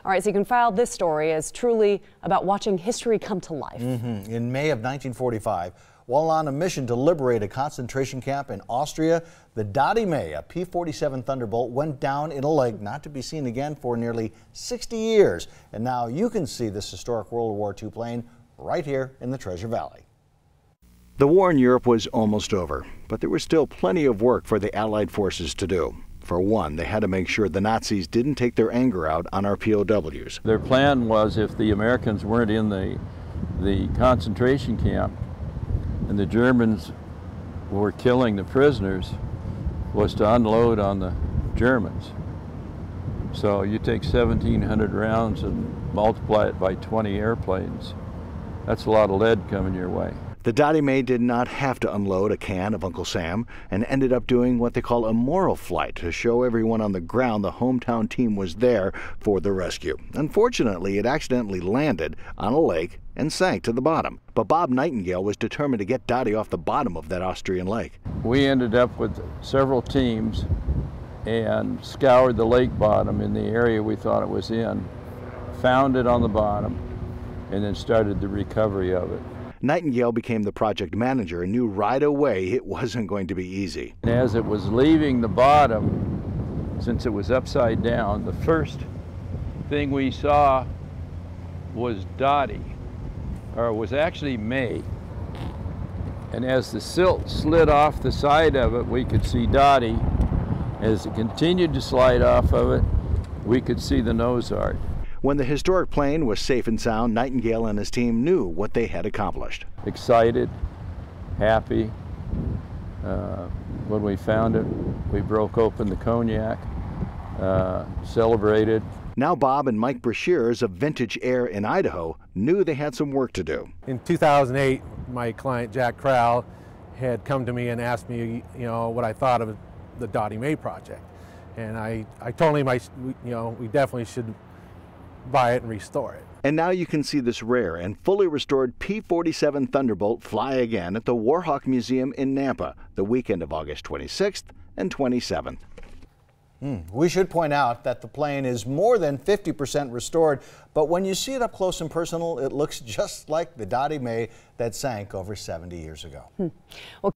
All right, so you can file this story as truly about watching history come to life. In May of 1945, while on a mission to liberate a concentration camp in Austria, the Dottie May, a P-47 Thunderbolt, went down in a lake not to be seen again for nearly 60 years. And now you can see this historic World War II plane right here in the Treasure Valley. The war in Europe was almost over, but there was still plenty of work for the Allied forces to do. For one, they had to make sure the Nazis didn't take their anger out on our POWs. Their plan was, if the Americans weren't in the concentration camp and the Germans were killing the prisoners, was to unload on the Germans. So you take 1,700 rounds and multiply it by 20 airplanes. That's a lot of lead coming your way. The Dottie May did not have to unload a can of Uncle Sam and ended up doing what they call a moral flight to show everyone on the ground the hometown team was there for the rescue. Unfortunately, it accidentally landed on a lake and sank to the bottom. But Bob Nightingale was determined to get Dottie off the bottom of that Austrian lake. We ended up with several teams and scoured the lake bottom in the area we thought it was in, found it on the bottom, and then started the recovery of it. Nightingale became the project manager and knew right away it wasn't going to be easy. And as it was leaving the bottom, since it was upside down, the first thing we saw was Dottie, or it was actually May. And as the silt slid off the side of it, we could see Dottie. As it continued to slide off of it, we could see the nose art. When the historic plane was safe and sound, Nightingale and his team knew what they had accomplished. Excited, happy. When we found it, we broke open the cognac, celebrated. Now Bob and Mike Brashears of Vintage Air in Idaho knew they had some work to do. In 2008, my client Jack Crowell had come to me and asked me, what I thought of the Dottie May project. And I told him, we definitely should buy it and restore it. And now you can see this rare and fully restored P-47 Thunderbolt fly again at the Warhawk Museum in Nampa the weekend of August 26th and 27th. We should point out that the plane is more than 50% restored, but when you see it up close and personal, it looks just like the Dottie May that sank over 70 years ago. Well,